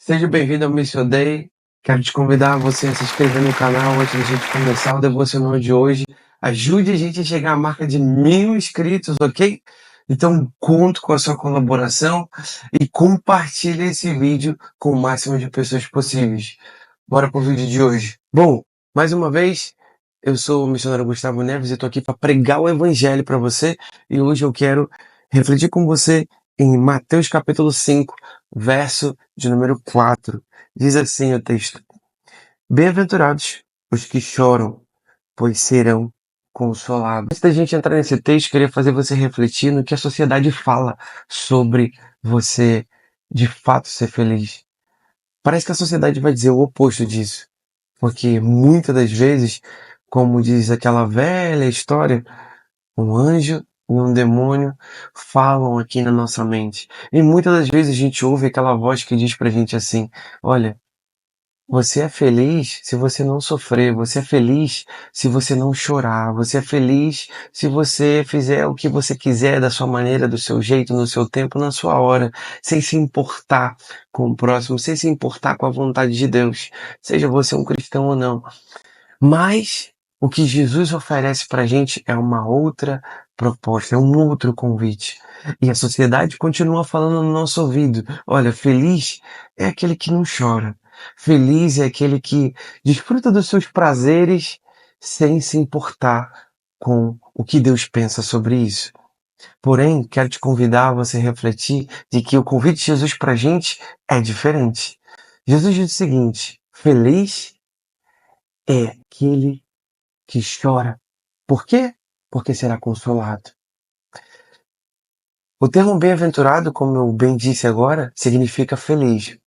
Seja bem-vindo ao Mission Day. Quero te convidar a você a se inscrever no canal antes da gente começar o devocional de hoje. Ajude a gente a chegar à marca de 1.000 inscritos, ok? Então, conto com a sua colaboração e compartilhe esse vídeo com o máximo de pessoas possíveis. Bora pro vídeo de hoje. Bom, mais uma vez, eu sou o missionário Gustavo Neves e estou aqui para pregar o evangelho para você. E hoje eu quero refletir com você em Mateus capítulo 5, verso de número 4. Diz assim o texto: Bem-aventurados os que choram, pois serão consolados. Antes da gente entrar nesse texto, queria fazer você refletir no que a sociedade fala sobre você de fato ser feliz. Parece que a sociedade vai dizer o oposto disso. Porque muitas das vezes, como diz aquela velha história, um anjo e um demônio falam aqui na nossa mente. E muitas das vezes a gente ouve aquela voz que diz pra gente assim: olha, você é feliz se você não sofrer, você é feliz se você não chorar, você é feliz se você fizer o que você quiser da sua maneira, do seu jeito, no seu tempo, na sua hora, sem se importar com o próximo, sem se importar com a vontade de Deus, seja você um cristão ou não. Mas o que Jesus oferece pra gente é uma outra proposta, é um outro convite. E a sociedade continua falando no nosso ouvido: olha, feliz é aquele que não chora. Feliz é aquele que desfruta dos seus prazeres sem se importar com o que Deus pensa sobre isso. Porém, quero te convidar a você refletir de que o convite de Jesus pra gente é diferente. Jesus diz o seguinte: feliz é aquele que chora. Por quê? Porque será consolado. O termo bem-aventurado, como eu bem disse agora, significa feliz.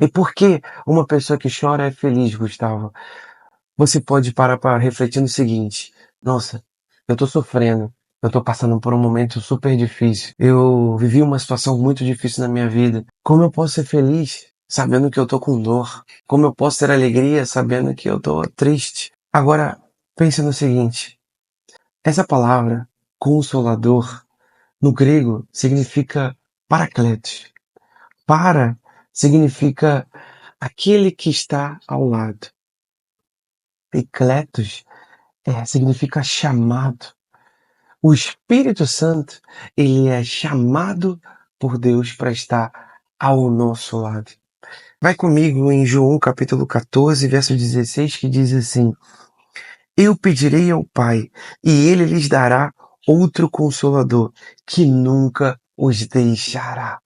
E por que uma pessoa que chora é feliz, Gustavo? Você pode parar para refletir no seguinte: nossa, eu tô sofrendo, eu tô passando por um momento super difícil, eu vivi uma situação muito difícil na minha vida. Como eu posso ser feliz sabendo que eu tô com dor? Como eu posso ter alegria sabendo que eu tô triste? Agora, pense no seguinte: essa palavra, consolador, no grego significa parakletos. Para significa aquele que está ao lado. E kletos significa chamado. O Espírito Santo, ele é chamado por Deus para estar ao nosso lado. Vai comigo em João capítulo 14, verso 16, que diz assim: Eu pedirei ao Pai, e ele lhes dará outro consolador, que nunca os deixará.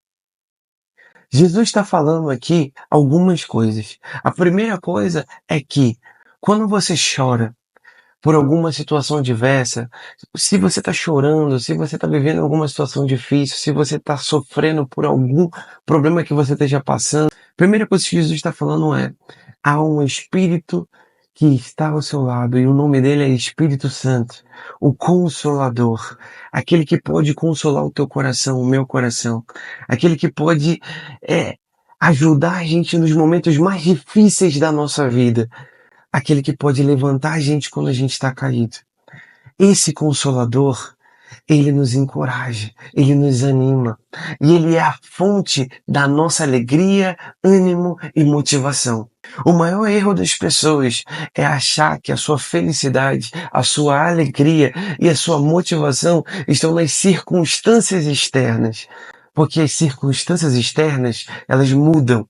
Jesus está falando aqui algumas coisas. A primeira coisa é que quando você chora por alguma situação adversa, se você está chorando, se você está vivendo alguma situação difícil, se você está sofrendo por algum problema que você esteja passando, a primeira coisa que Jesus está falando é: há um Espírito que está ao seu lado e o nome dele é Espírito Santo, o Consolador, aquele que pode consolar o teu coração, o meu coração, aquele que pode ajudar a gente nos momentos mais difíceis da nossa vida, aquele que pode levantar a gente quando a gente está caído. Esse Consolador, ele nos encoraja, ele nos anima e ele é a fonte da nossa alegria, ânimo e motivação. O maior erro das pessoas é achar que a sua felicidade, a sua alegria e a sua motivação estão nas circunstâncias externas. Porque as circunstâncias externas, elas mudam,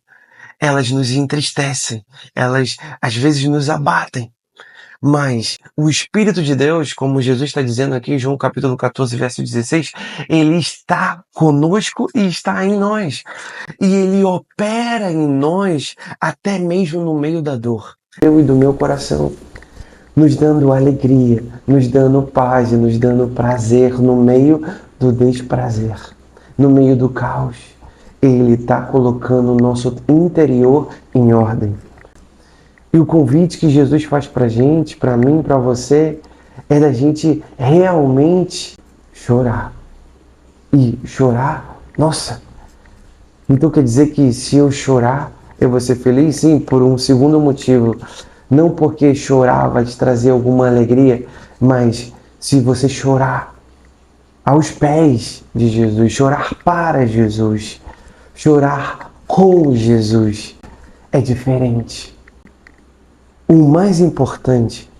elas nos entristecem, elas às vezes nos abatem. Mas o Espírito de Deus, como Jesus está dizendo aqui em João capítulo 14, verso 16, ele está conosco e está em nós. E ele opera em nós até mesmo no meio da dor. Eu e do meu coração, nos dando alegria, nos dando paz e nos dando prazer no meio do desprazer, no meio do caos. Ele está colocando o nosso interior em ordem. E o convite que Jesus faz pra gente, pra mim, pra você, é da gente realmente chorar. E chorar, nossa, então quer dizer que se eu chorar, eu vou ser feliz? Sim, por um segundo motivo. Não porque chorar vai te trazer alguma alegria, mas se você chorar aos pés de Jesus, chorar para Jesus, chorar com Jesus é diferente. O mais importante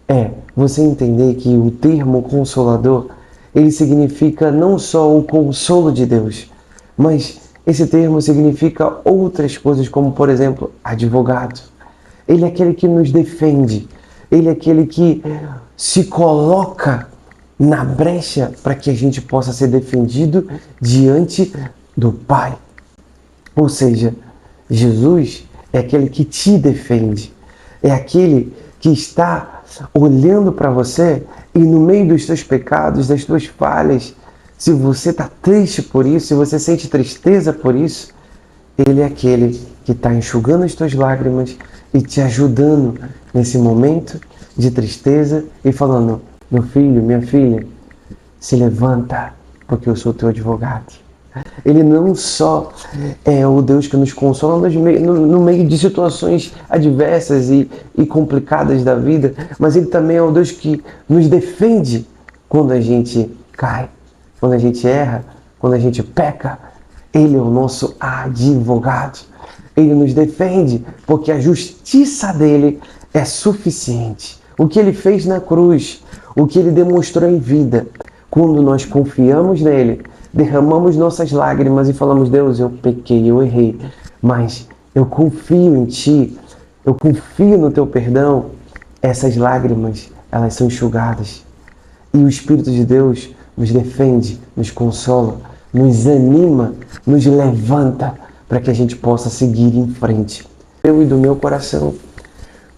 é você entender que o termo consolador, ele significa não só o consolo de Deus, mas esse termo significa outras coisas, como por exemplo, advogado. Ele é aquele que nos defende, ele é aquele que se coloca na brecha para que a gente possa ser defendido diante do Pai. Ou seja, Jesus é aquele que te defende, é aquele que está olhando para você e no meio dos teus pecados, das tuas falhas, se você está triste por isso, se você sente tristeza por isso, ele é aquele que está enxugando as tuas lágrimas e te ajudando nesse momento de tristeza e falando: meu filho, minha filha, se levanta, porque eu sou teu advogado. Ele não só é o Deus que nos consola no meio de situações adversas e complicadas da vida, mas Ele também é o Deus que nos defende quando a gente cai, quando a gente erra, quando a gente peca. Ele é o nosso advogado. Ele nos defende porque a justiça dele é suficiente. O que Ele fez na cruz, o que Ele demonstrou em vida, quando nós confiamos nele, derramamos nossas lágrimas e falamos: Deus, eu pequei, eu errei, mas eu confio em Ti, eu confio no Teu perdão. Essas lágrimas, elas são enxugadas. E o Espírito de Deus nos defende, nos consola, nos anima, nos levanta para que a gente possa seguir em frente. Eu e do meu coração,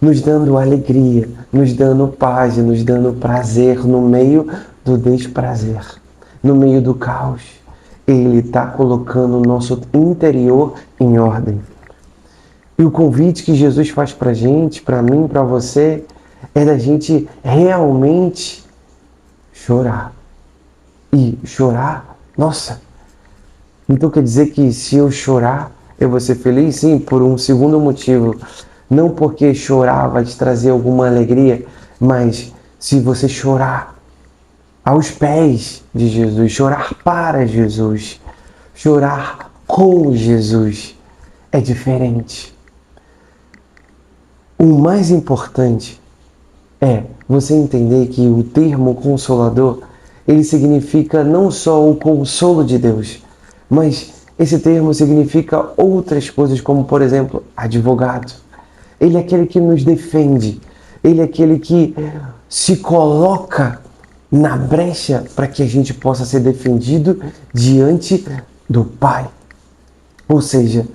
nos dando alegria, nos dando paz, nos dando prazer no meio do desprazer, no meio do caos. Ele está colocando o nosso interior em ordem. E o convite que Jesus faz para a gente, para mim, para você, é da gente realmente chorar. E chorar, nossa, então quer dizer que se eu chorar, eu vou ser feliz? Sim, por um segundo motivo. Não porque chorar vai te trazer alguma alegria, mas se você chorar aos pés de Jesus, chorar para Jesus, chorar com Jesus, é diferente. O mais importante é você entender que o termo consolador, ele significa não só o consolo de Deus, mas esse termo significa outras coisas, como por exemplo, advogado. Ele é aquele que nos defende, ele é aquele que se coloca na brecha para que a gente possa ser defendido diante do Pai. Ou seja,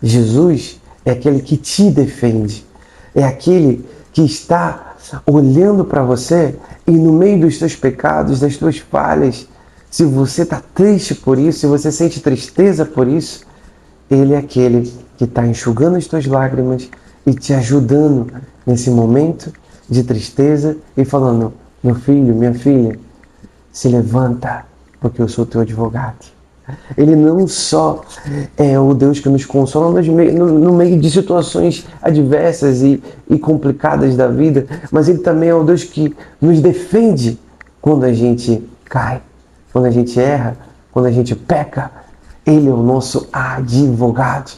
Jesus é aquele que te defende, é aquele que está olhando para você e no meio dos teus pecados, das tuas falhas, se você está triste por isso, se você sente tristeza por isso, Ele é aquele que está enxugando as tuas lágrimas e te ajudando nesse momento de tristeza e falando: meu filho, minha filha, se levanta, porque eu sou teu advogado. Ele não só é o Deus que nos consola no meio de situações adversas e complicadas da vida, mas Ele também é o Deus que nos defende quando a gente cai, quando a gente erra, quando a gente peca. Ele é o nosso advogado.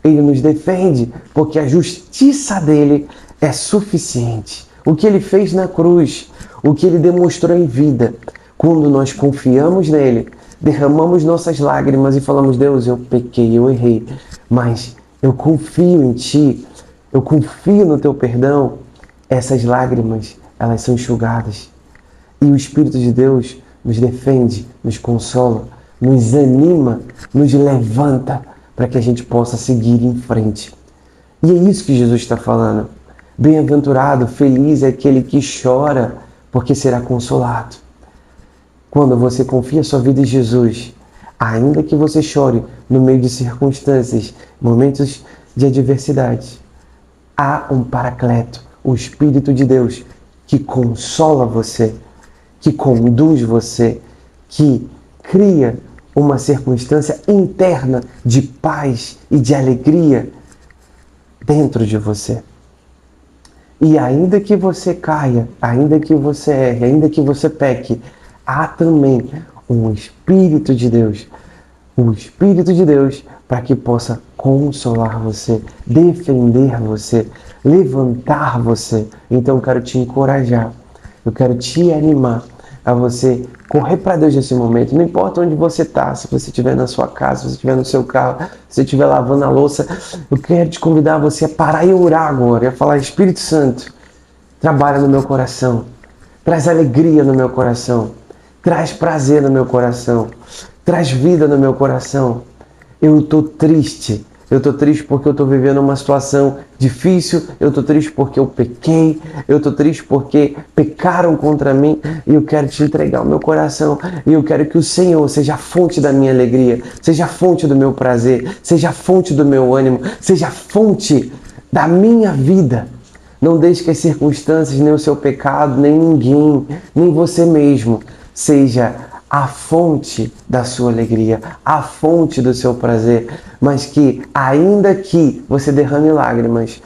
Ele nos defende porque a justiça dele é suficiente. O que Ele fez na cruz, o que Ele demonstrou em vida, quando nós confiamos nele, derramamos nossas lágrimas e falamos: Deus, eu pequei, eu errei, mas eu confio em Ti, eu confio no Teu perdão. Essas lágrimas, elas são enxugadas. E o Espírito de Deus nos defende, nos consola, nos anima, nos levanta para que a gente possa seguir em frente. E é isso que Jesus está falando. Bem-aventurado, feliz é aquele que chora, porque será consolado. Quando você confia sua vida em Jesus, ainda que você chore no meio de circunstâncias, momentos de adversidade, há um Paracleto, o Espírito de Deus, que consola você, que conduz você, que cria uma circunstância interna de paz e de alegria dentro de você. E ainda que você caia, ainda que você erre, ainda que você peque, há também um Espírito de Deus, o Espírito de Deus, para que possa consolar você, defender você, levantar você. Então eu quero te encorajar, eu quero te animar a você correr para Deus nesse momento. Não importa onde você está, se você estiver na sua casa, se você estiver no seu carro, se você estiver lavando a louça, eu quero te convidar a você a parar e orar agora, e a falar: Espírito Santo, trabalha no meu coração, traz alegria no meu coração, traz prazer no meu coração, traz vida no meu coração. Eu estou triste. Eu estou triste porque eu estou vivendo uma situação difícil. Eu estou triste porque eu pequei. Eu estou triste porque pecaram contra mim. E eu quero te entregar o meu coração. E eu quero que o Senhor seja a fonte da minha alegria, seja a fonte do meu prazer, seja a fonte do meu ânimo, seja a fonte da minha vida. Não deixe que as circunstâncias, nem o seu pecado, nem ninguém, nem você mesmo, seja a fonte da sua alegria, a fonte do seu prazer, mas que, ainda que você derrame lágrimas,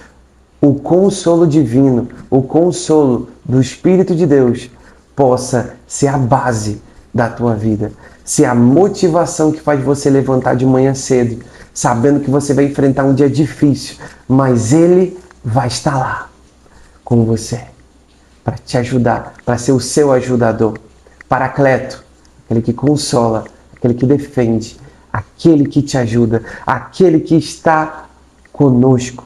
o consolo divino, o consolo do Espírito de Deus possa ser a base da tua vida, ser a motivação que faz você levantar de manhã cedo, sabendo que você vai enfrentar um dia difícil, mas Ele vai estar lá com você para te ajudar, para ser o seu ajudador. Paracleto, aquele que consola, aquele que defende, aquele que te ajuda, aquele que está conosco.